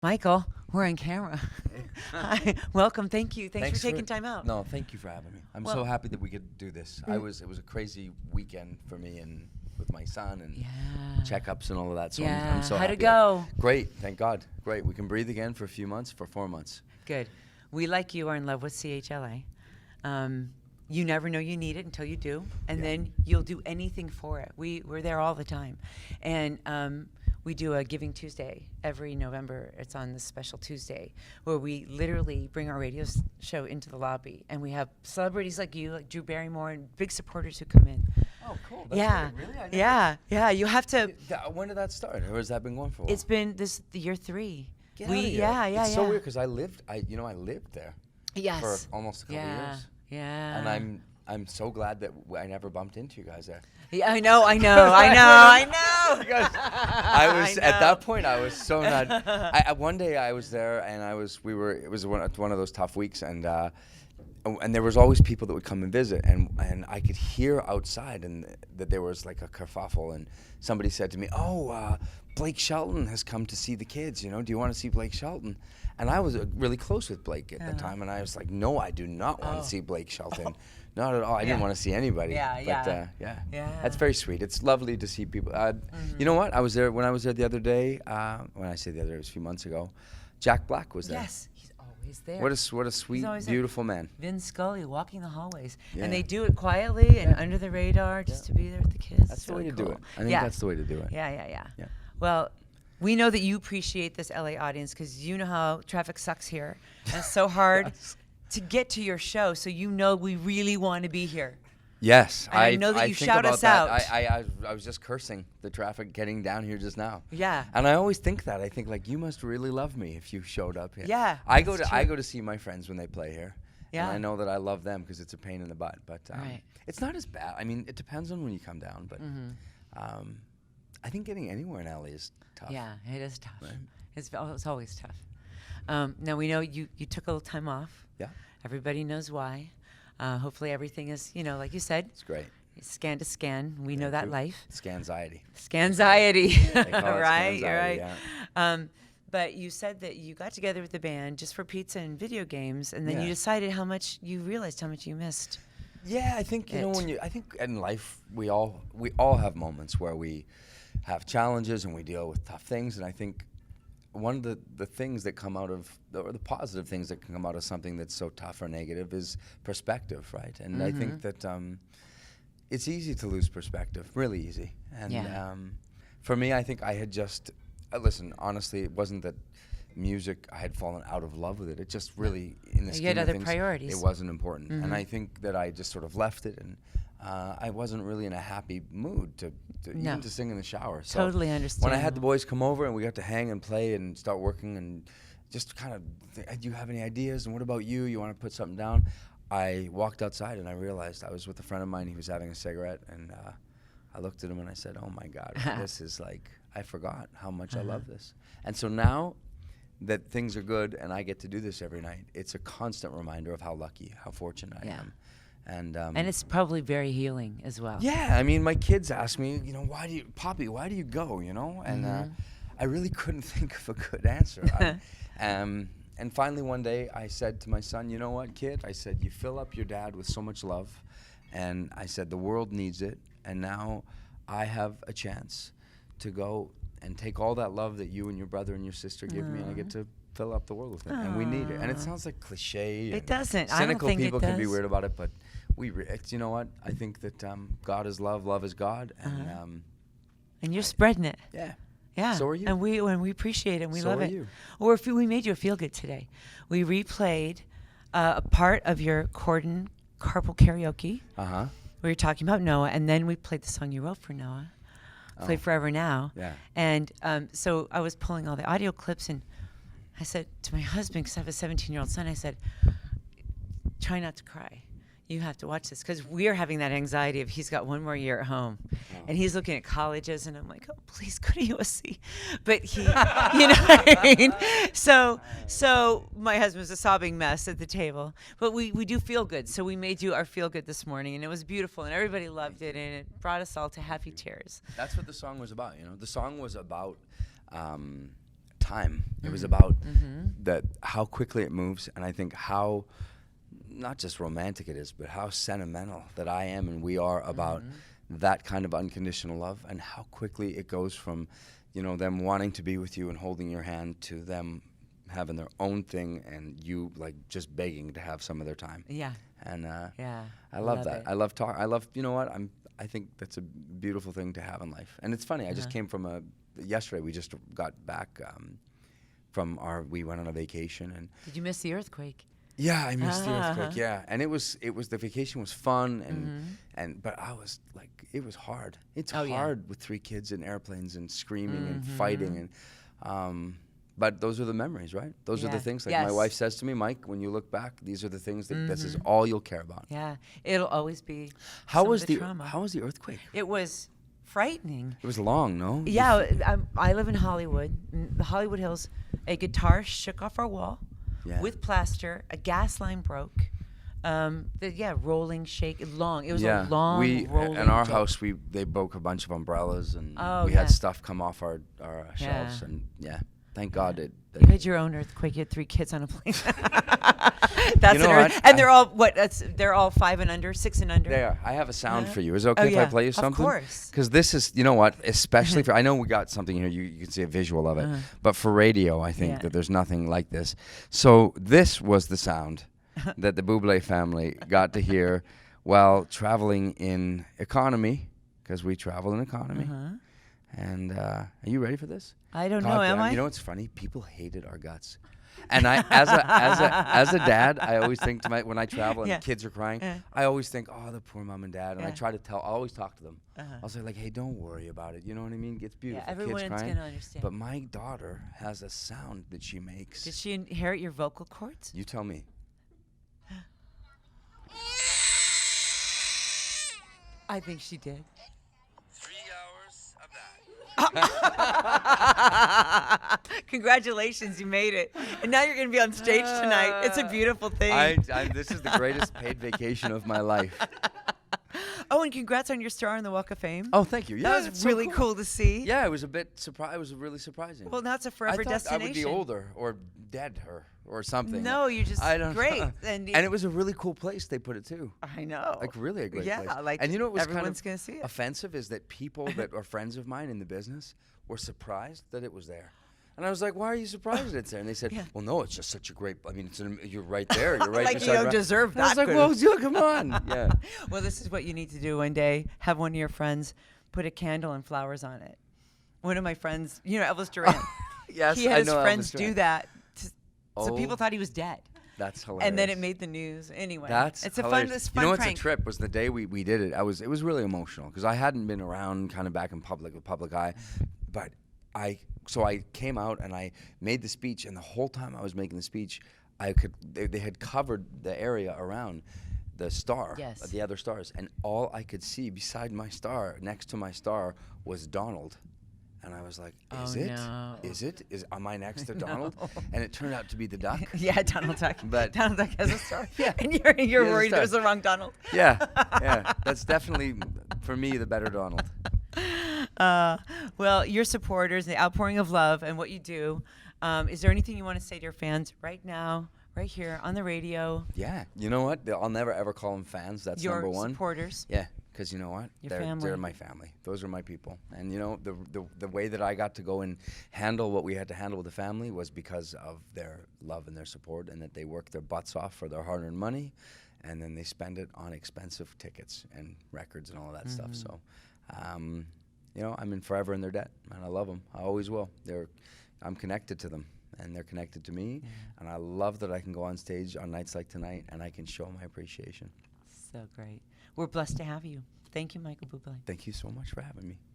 Michael, we're on camera. Hi, welcome. Thank you. Thanks for taking time out. No, thank you for having me. I'm so happy that we could do this. It was a crazy weekend for me and with my son and checkups and all of that. So I'm so happy. How'd it go? Great, thank God. Great. We can breathe again for 4 months. Good. We, like you, are in love with CHLA. You never know you need it until you do, and then you'll do anything for it. We're there all the time. And we do a Giving Tuesday every November. It's on this special Tuesday where we literally bring our radio show into the lobby, and we have celebrities like you, like Drew Barrymore, and big supporters who come in. Oh, cool. That's great. Really? Yeah. You have to. When did that start? Or has that been going for a while? It's been the year 3. Get out of here. It's so weird because I lived there. Yes. For almost a couple years. Yeah. And I'm so glad that I never bumped into you guys there. Yeah, I know. Because I was at that point. I was so not. One day I was there, and it was one of those tough weeks, and there was always people that would come and visit, and I could hear outside, and that there was like a kerfuffle, and somebody said to me, "Oh, Blake Shelton has come to see the kids. Do you want to see Blake Shelton?" And I was really close with Blake at the time, and I was like, "No, I do not want to see Blake Shelton." Not at all. I didn't want to see anybody. But that's very sweet. It's lovely to see people. You know what? When I was there the other day, when I say the other day, it was a few months ago, Jack Black was there. Yes, he's always there. What a sweet, beautiful man. Vin Scully walking the hallways. Yeah. And they do it quietly and under the radar just to be there with the kids. That's the way to do it. I think that's the way to do it. Yeah. Well, we know that you appreciate this LA audience because you know how traffic sucks here. And it's so hard to get to your show, so we really want to be here. Yes, and I know that you shout us out. I was just cursing the traffic getting down here just now. Yeah. And I always think that. I think like you must really love me if you showed up here. Yeah. I go to see my friends when they play here. Yeah. And I know that I love them because it's a pain in the butt, but it's not as bad. I mean, it depends on when you come down, but I think getting anywhere in LA is tough. Yeah, it is tough. Right? It's always tough. Now we know you took a little time off. Yeah. Everybody knows why. Hopefully everything is, like you said. It's great. Scan to scan. We know that life. Scanxiety. Scanxiety. Right. You're right. Yeah. But you said that you got together with the band just for pizza and video games, and then you decided you realized how much you missed. Yeah, I think I think in life we all have moments where we have challenges and we deal with tough things, and I think one of the things that come out of, or the positive things that can come out of something that's so tough or negative is perspective, right? And I think that it's easy to lose perspective, really easy. And for me, I think I had just, listen, honestly, it wasn't that music, I had fallen out of love with it. It just really, in the scheme of things, priorities. It wasn't important. And I think that I just sort of left it, and I wasn't really in a happy mood to even to sing in the shower. So totally understand. when I had the boys come over and we got to hang and play and start working and just kind of, do you have any ideas? And what about you? You want to put something down? I walked outside and I realized I was with a friend of mine. He was having a cigarette, and I looked at him and I said, "Oh my God, this is like, I forgot how much I love this." And so now that things are good and I get to do this every night, it's a constant reminder of how lucky, how fortunate I am. And it's probably very healing as well. Yeah, I mean, my kids ask me, why do you go, And I really couldn't think of a good answer. And finally one day I said to my son, "You know what, kid?" I said, "You fill up your dad with so much love." And I said, "The world needs it. And now I have a chance to go and take all that love that you and your brother and your sister give me, and I get to fill up the world with it." And we need it. And it sounds like cliche. It doesn't. Cynical I don't think people it does. can be weird about it, but you know what? I think that God is love, love is God, and you're spreading it. Yeah. So are you. And we appreciate it, and we love it. So are you. Or if we made you feel good today. We replayed a part of your Corden carpool karaoke. We were talking about Noah, and then we played the song you wrote for Noah. Play Forever Now. Yeah. And so I was pulling all the audio clips, and I said to my husband, because I have a 17-year-old son, I said, "Try not to cry. You have to watch this," because we are having that anxiety of he's got one more year at home, and he's looking at colleges, and I'm like, "Oh, please go to USC," but he, you know what I mean? So my husband was a sobbing mess at the table, but we do feel good, so we made you our feel good this morning, and it was beautiful, and everybody loved it, and it brought us all to happy tears. That's what the song was about. The song was about time. It was about that how quickly it moves, and I think how not just romantic it is, but how sentimental that I am and we are about that kind of unconditional love, and how quickly it goes from, you know, them wanting to be with you and holding your hand to them having their own thing and you like just begging to have some of their time. Yeah. And Yeah. I love that. It. I love talk. I love, you know what? I think that's a beautiful thing to have in life. And it's funny. I just came from yesterday we just got back we went on a vacation. And did you miss the earthquake? yeah, I missed the earthquake. Yeah. And it was the vacation was fun but I was like, it was hard. It's hard with 3 kids in airplanes and screaming and fighting and but those are the memories, right? Those are the things. Like my wife says to me, Mike, when you look back, these are the things that this is all you'll care about. Yeah, it'll always be. How was the trauma. How was the earthquake? It was frightening. It was long, no? Yeah, I live in Hollywood, the Hollywood Hills. A guitar shook off our wall with plaster. A gas line broke. Rolling, long. It was a long rolling. In our joke. house, they broke a bunch of umbrellas and we had stuff come off our shelves and thank God it. You had your own earthquake. You had 3 kids on a plane. That's you know what? And they're all what? They're all 5 and under, 6 and under. They are. I have a sound for you. Is it okay if I play you something? Of course. Because this is, you know what? Especially for I know we got something here. You can see a visual of it, but for radio, I think that there's nothing like this. So this was the sound that the Bublé family got to hear while traveling in economy, because we travel in economy. And are you ready for this? I don't know. Am I? You know what's funny? People hated our guts. And I, as a dad, I always think to when I travel and the kids are crying, I always think, oh, the poor mom and dad. And I try to I always talk to them. I'll say like, hey, don't worry about it. You know what I mean? It's beautiful. Yeah, everyone's kids crying. gonna understand. But my daughter has a sound that she makes. Did she inherit your vocal cords? You tell me. I think she did. 3 hours of that. Congratulations, you made it. And now you're going to be on stage tonight. It's a beautiful thing. This is the greatest paid vacation of my life. Oh, and congrats on your star on the Walk of Fame. Oh, thank you. Yeah, that was really cool to see. Yeah, it was a bit surprised. It was really surprising. Well, now it's a forever destination. I would be older or dead or something. No, you're just great. And it was a really cool place they put it too. I know. Like really a great place. Yeah, like and you know what was everyone's going to see it. Offensive is that people that are friends of mine in the business were surprised that it was there. And I was like, why are you surprised that it's there? And they said, well, no, it's just such a great, I mean, you're right there. You're right like beside you don't deserve that. I was like, well, come on. Yeah. Well, this is what you need to do one day. Have one of your friends put a candle and flowers on it. One of my friends, you know, Elvis Duran. Yes, he had his I know friends Elvis do that. So people thought he was dead. That's hilarious. And then it made the news. Anyway, it's a hilarious. fun You know what's prank. a trip was the day we did it. It was really emotional because I hadn't been around kind of back in public eye, but so I came out and I made the speech, and the whole time I was making the speech, they had covered the area around the star, the other stars, and all I could see beside my star, next to my star, was Donald. And I was like, am I next to Donald? And it turned out to be the duck. Yeah, Donald Duck. But Donald Duck has a star. Yeah. And you're worried there's the wrong Donald. Yeah. That's definitely, for me, the better Donald. Well, your supporters, the outpouring of love and what you do, is there anything you want to say to your fans right now, right here on the radio? Yeah. You know what? I'll never, ever call them fans. That's number one. Your supporters. Yeah. Because you know what? Family. They're my family. Those are my people. And you know, the way that I got to go and handle what we had to handle with the family was because of their love and their support, and that they worked their butts off for their hard-earned money, and then they spend it on expensive tickets and records and all of that stuff. So, you know, I'm forever in their debt, and I love them. I always will. I'm connected to them, and they're connected to me, and I love that I can go on stage on nights like tonight, and I can show my appreciation. So great. We're blessed to have you. Thank you, Michael Bublé. Thank you so much for having me.